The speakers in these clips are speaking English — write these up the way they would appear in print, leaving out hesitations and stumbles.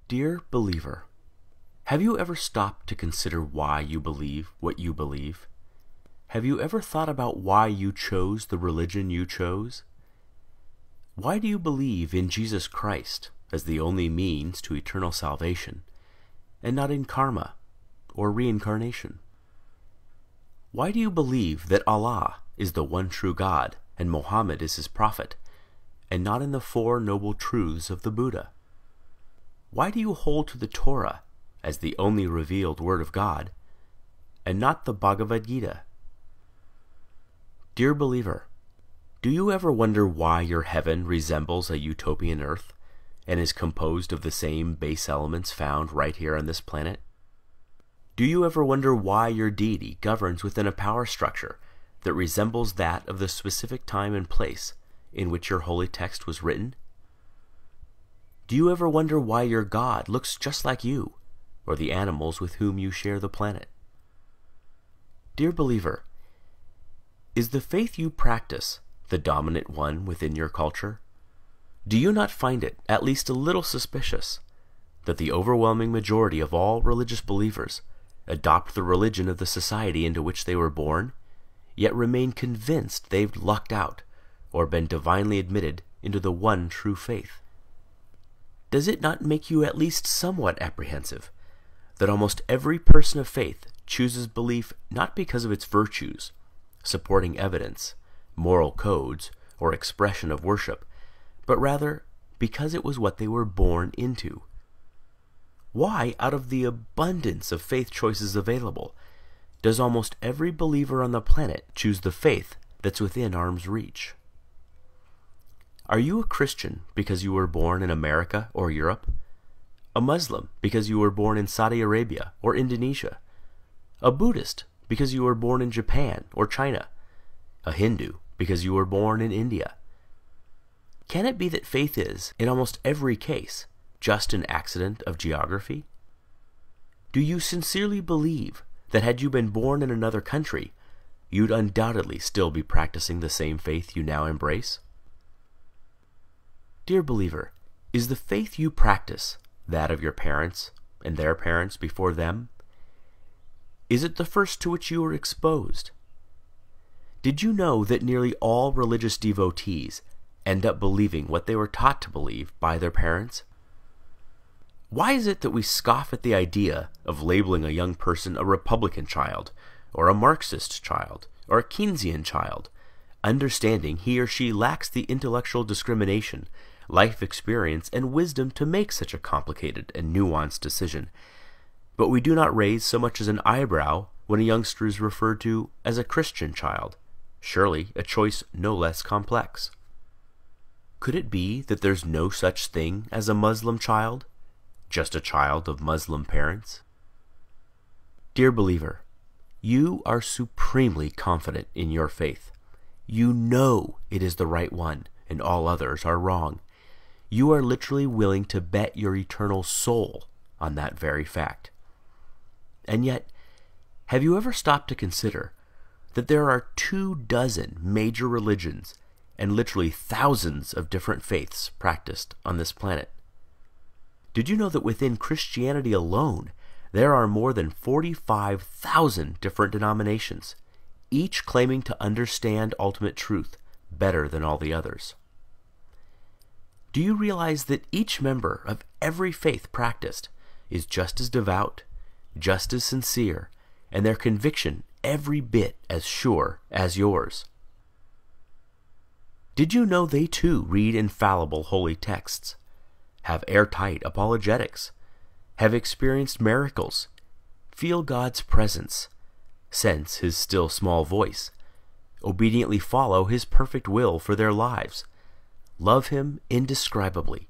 Dear believer, have you ever stopped to consider why you believe what you believe? Have you ever thought about why you chose the religion you chose? Why do you believe in Jesus Christ as the only means to eternal salvation, and not in karma or reincarnation? Why do you believe that Allah is the one true God and Muhammad is his prophet, and not in the Four Noble Truths of the Buddha? Why do you hold to the Torah as the only revealed word of God, and not the Bhagavad Gita? Dear believer, do you ever wonder why your heaven resembles a utopian earth, and is composed of the same base elements found right here on this planet? Do you ever wonder why your deity governs within a power structure that resembles that of the specific time and place in which your holy text was written? Do you ever wonder why your God looks just like you, or the animals with whom you share the planet? Dear believer, is the faith you practice the dominant one within your culture? Do you not find it at least a little suspicious that the overwhelming majority of all religious believers adopt the religion of the society into which they were born, yet remain convinced they've lucked out or been divinely admitted into the one true faith? Does it not make you at least somewhat apprehensive that almost every person of faith chooses belief not because of its virtues, supporting evidence, moral codes, or expression of worship, but rather because it was what they were born into? Why, out of the abundance of faith choices available, does almost every believer on the planet choose the faith that's within arm's reach? Are you a Christian because you were born in America or Europe? A Muslim because you were born in Saudi Arabia or Indonesia? A Buddhist because you were born in Japan or China? A Hindu because you were born in India? Can it be that faith is, in almost every case, just an accident of geography? Do you sincerely believe that had you been born in another country, you'd undoubtedly still be practicing the same faith you now embrace? Dear believer, is the faith you practice that of your parents and their parents before them? Is it the first to which you were exposed? Did you know that nearly all religious devotees end up believing what they were taught to believe by their parents? Why is it that we scoff at the idea of labeling a young person a Republican child, or a Marxist child, or a Keynesian child, understanding he or she lacks the intellectual discrimination, life experience, and wisdom to make such a complicated and nuanced decision, but we do not raise so much as an eyebrow when a youngster is referred to as a Christian child, surely a choice no less complex? Could it be that there's no such thing as a Muslim child, just a child of Muslim parents? Dear believer, you are supremely confident in your faith. You know it is the right one, and all others are wrong. You are literally willing to bet your eternal soul on that very fact. And yet, have you ever stopped to consider that there are 24 major religions and literally thousands of different faiths practiced on this planet? Did you know that within Christianity alone, there are more than 45,000 different denominations, each claiming to understand ultimate truth better than all the others? Do you realize that each member of every faith practiced is just as devout, just as sincere, and their conviction every bit as sure as yours? Did you know they too read infallible holy texts, have airtight apologetics, have experienced miracles, feel God's presence, sense his still small voice, obediently follow his perfect will for their lives, love him indescribably,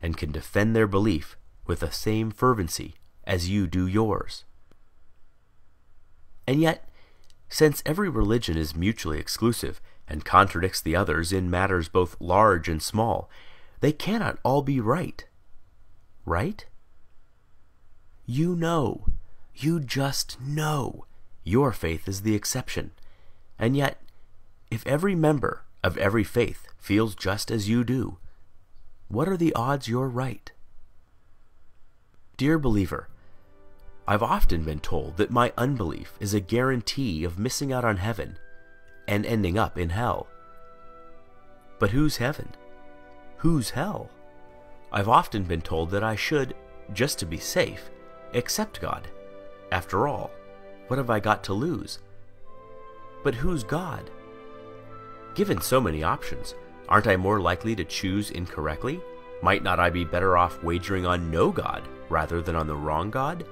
and can defend their belief with the same fervency as you do yours? And yet, since every religion is mutually exclusive and contradicts the others in matters both large and small, they cannot all be right. Right? You know, you just know, your faith is the exception. And yet, if every member of every faith feels just as you do, what are the odds you're right? Dear believer, I've often been told that my unbelief is a guarantee of missing out on heaven and ending up in hell. But whose heaven? Whose hell? I've often been told that I should, just to be safe, accept God. After all, what have I got to lose? But who's God? Given so many options, aren't I more likely to choose incorrectly? Might not I be better off wagering on no God rather than on the wrong God?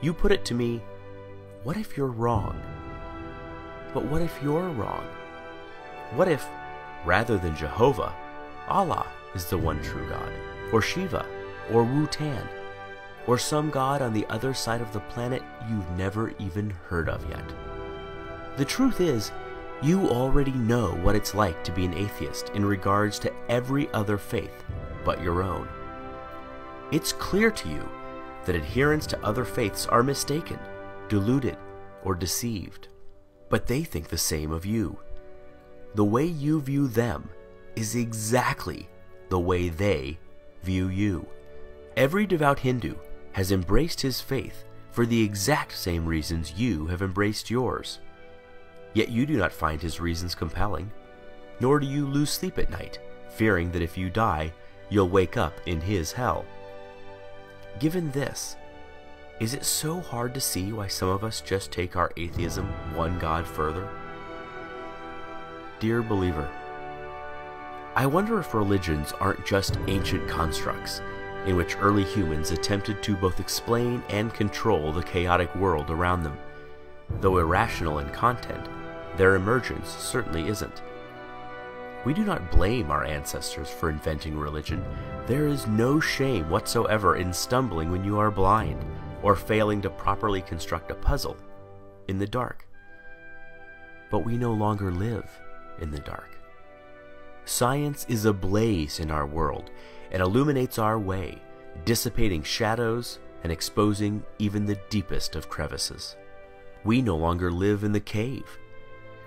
You put it to me, what if you're wrong? But what if you're wrong? What if, rather than Jehovah, Allah is the one true God, or Shiva, or Wu-Tan, or some god on the other side of the planet you've never even heard of yet? The truth is, you already know what it's like to be an atheist in regards to every other faith but your own. It's clear to you that adherents to other faiths are mistaken, deluded, or deceived, but they think the same of you. The way you view them is exactly the way they view you. Every devout Hindu has embraced his faith for the exact same reasons you have embraced yours. Yet you do not find his reasons compelling, nor do you lose sleep at night, fearing that if you die, you'll wake up in his hell. Given this, is it so hard to see why some of us just take our atheism one God further? Dear believer, I wonder if religions aren't just ancient constructs in which early humans attempted to both explain and control the chaotic world around them. Though irrational in content, their emergence certainly isn't. We do not blame our ancestors for inventing religion. There is no shame whatsoever in stumbling when you are blind, or failing to properly construct a puzzle in the dark. But we no longer live in the dark. Science is ablaze in our world and illuminates our way, dissipating shadows and exposing even the deepest of crevices. We no longer live in the cave.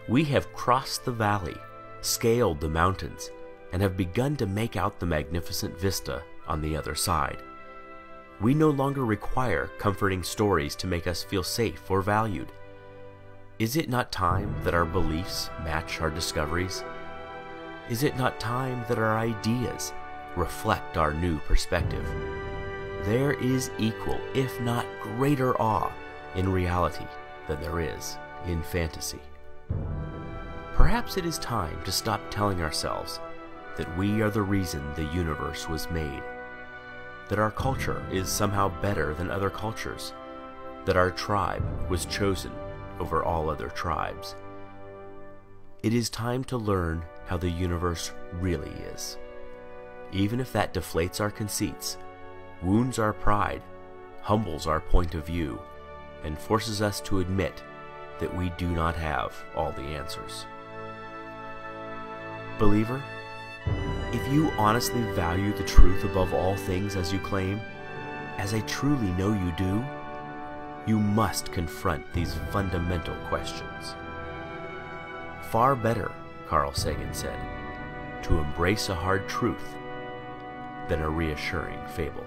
We have crossed the valley, scaled the mountains, and have begun to make out the magnificent vista on the other side. We no longer require comforting stories to make us feel safe or valued. Is it not time that our beliefs match our discoveries? Is it not time that our ideas reflect our new perspective? There is equal, if not greater awe in reality than there is in fantasy. Perhaps it is time to stop telling ourselves that we are the reason the universe was made, that our culture is somehow better than other cultures, that our tribe was chosen over all other tribes. It is time to learn how the universe really is, even if that deflates our conceits, wounds our pride, humbles our point of view, and forces us to admit that we do not have all the answers. Believer, if you honestly value the truth above all things as you claim, as I truly know you do, you must confront these fundamental questions. Far better, Carl Sagan said, to embrace a hard truth than a reassuring fable.